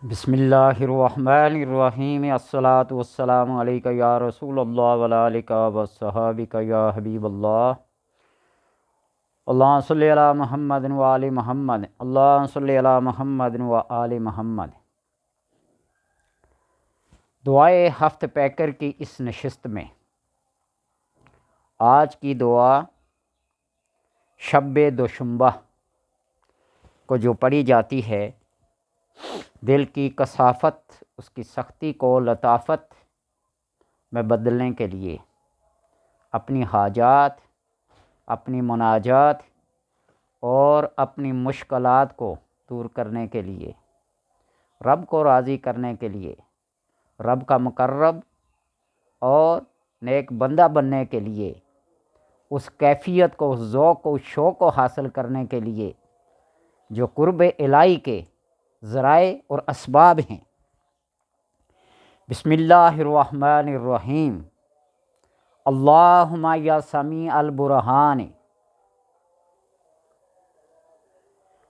بسم اللہ الرحمن الرحیم الصلاۃ والسلام علیک یا رسول اللہ وعلیک وصحابک یا حبیب اللہ اللہم صلی علی محمد وآل محمد اللہم صلی علی محمد وآل محمد۔ دعائے ہفت پیکر کی اس نشست میں آج کی دعا شب دوشنبہ کو جو پڑھی جاتی ہے، دل کی کثافت، اس کی سختی کو لطافت میں بدلنے کے لیے، اپنی حاجات، اپنی مناجات اور اپنی مشکلات کو دور کرنے کے لیے، رب کو راضی کرنے کے لیے، رب کا مقرب اور نیک بندہ بننے کے لیے، اس کیفیت کو، اس ذوق کو، اس شوق کو حاصل کرنے کے لیے جو قرب الہی کے ذرائع اور اسباب ہیں۔ بسم اللہ الرحمن الرحیم۔ اللہم یا سمیع البرہان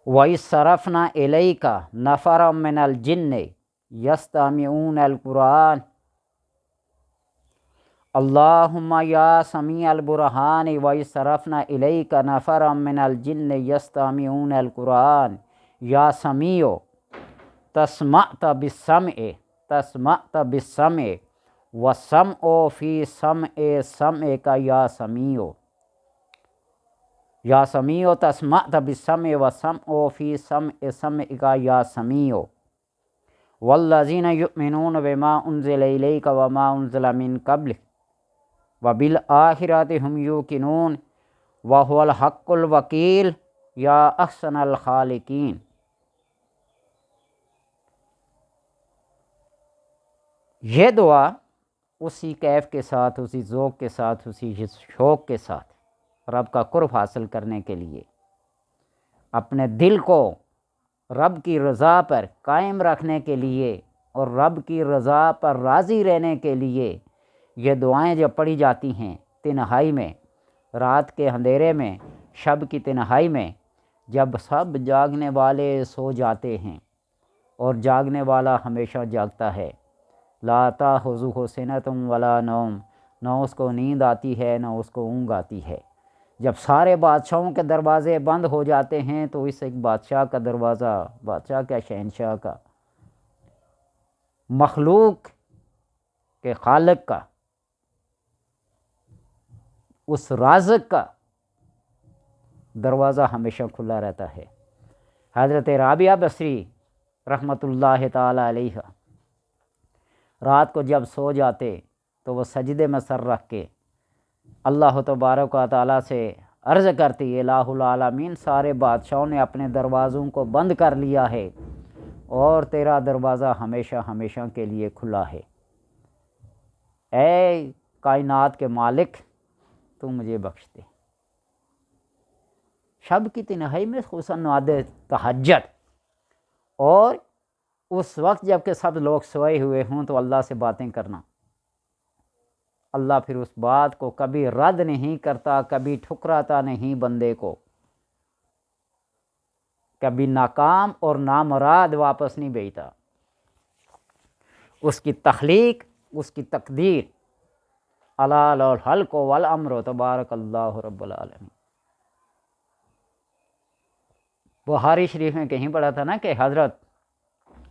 وَإِذْ صَرَفْنَا إِلَيْكَ نَفَرًا مِنَ الْجِنِّ يَسْتَمِعُونَ الْقُرْآنَ اللہم یا سمیع البرہان وَإِذْ صَرَفْنَا إِلَيْكَ نَفَرًا مِنَ الْجِنِّ يَسْتَمِعُونَ الْقُرْآنَ یا سمیع تسمعت بالسمع والسمع فی سمع سمعک یا سمیع، یا سمیع تسمعت بالسمع والسمع فی سمع سمعک یا سمیع والذین یؤمنون بما انزل الیک وما انزل من قبلک وبالآخرۃ ھم یوقنون وہو الحق الوکیل یا احسن الخالقین۔ یہ دعا اسی کیف کے ساتھ، اسی ذوق کے ساتھ، اسی شوق کے ساتھ رب کا قرب حاصل کرنے کے لیے، اپنے دل کو رب کی رضا پر قائم رکھنے کے لیے اور رب کی رضا پر راضی رہنے کے لیے یہ دعائیں جو پڑھی جاتی ہیں تنہائی میں، رات کے اندھیرے میں، شب کی تنہائی میں، جب سب جاگنے والے سو جاتے ہیں اور جاگنے والا ہمیشہ جاگتا ہے، لا تأخذہ سنۃ ولا نوم، نہ اس کو نیند آتی ہے نہ اس کو اونگ آتی ہے۔ جب سارے بادشاہوں کے دروازے بند ہو جاتے ہیں تو اس ایک بادشاہ کا دروازہ، بادشاہ کا، شہنشاہ کا، مخلوق کے خالق کا، اس رازق کا دروازہ ہمیشہ کھلا رہتا ہے۔ حضرت رابعہ بصری رحمۃ اللہ تعالی علیہ رات کو جب سو جاتے تو وہ سجدے میں سر رکھ کے اللہ تبارک و تعالیٰ سے عرض کرتی، الہ العالمین، سارے بادشاہوں نے اپنے دروازوں کو بند کر لیا ہے اور تیرا دروازہ ہمیشہ ہمیشہ کے لیے کھلا ہے۔ اے کائنات کے مالک، تو مجھے بخش دے۔ شب کی تنہائی میں خصوصاً نماز تہجد اور اس وقت جب کہ سب لوگ سوئے ہوئے ہوں تو اللہ سے باتیں کرنا، اللہ پھر اس بات کو کبھی رد نہیں کرتا، کبھی ٹھکراتا نہیں بندے کو، کبھی ناکام اور نامراد واپس نہیں بھیجتا۔ اس کی تخلیق، اس کی تقدیر، الا لہ الخلق والامر تبارک اللہ رب العالمین۔ بخاری شریف میں کہیں پڑھا تھا نا کہ حضرت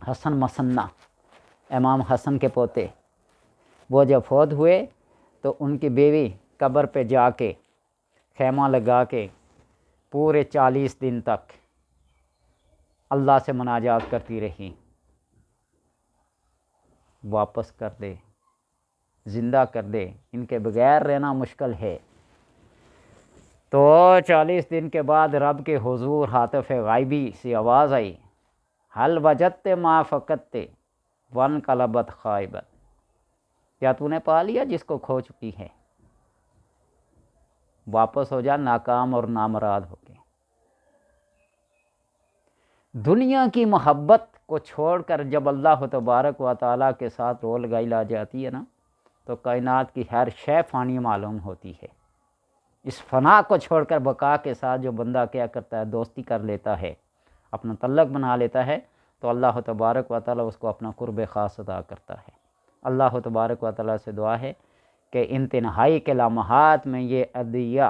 حسن مثنیٰ، امام حسن کے پوتے، وہ جب فوت ہوئے تو ان کی بیوی قبر پہ جا کے خیمہ لگا کے پورے 40 دن تک اللہ سے مناجات کرتی رہی، واپس کر دے، زندہ کر دے، ان کے بغیر رہنا مشکل ہے۔ تو 40 دن کے بعد رب کے حضور ہاتف غائبی سے آواز آئی، حل وجدت ما فقدت وانقلبت خائبت، کیا تو نے پا لیا جس کو کھو چکی ہے؟ واپس ہو جا ناکام اور نامراد ہو کے۔ دنیا کی محبت کو چھوڑ کر جب اللہ تبارک و تعالیٰ کے ساتھ رو لگائی لا جاتی ہے نا، تو کائنات کی ہر شے فانی معلوم ہوتی ہے۔ اس فنا کو چھوڑ کر بقا کے ساتھ جو بندہ کیا کرتا ہے، دوستی کر لیتا ہے، اپنا تعلق بنا لیتا ہے، تو اللہ تبارک و تعالیٰ اس کو اپنا قرب خاص عطا کرتا ہے۔ اللہ تبارک و تعالیٰ سے دعا ہے کہ ان تنہائی کے لمحات میں یہ ادعیہ،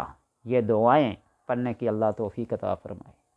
یہ دعائیں پڑھنے کی اللہ توفیق عطا فرمائے۔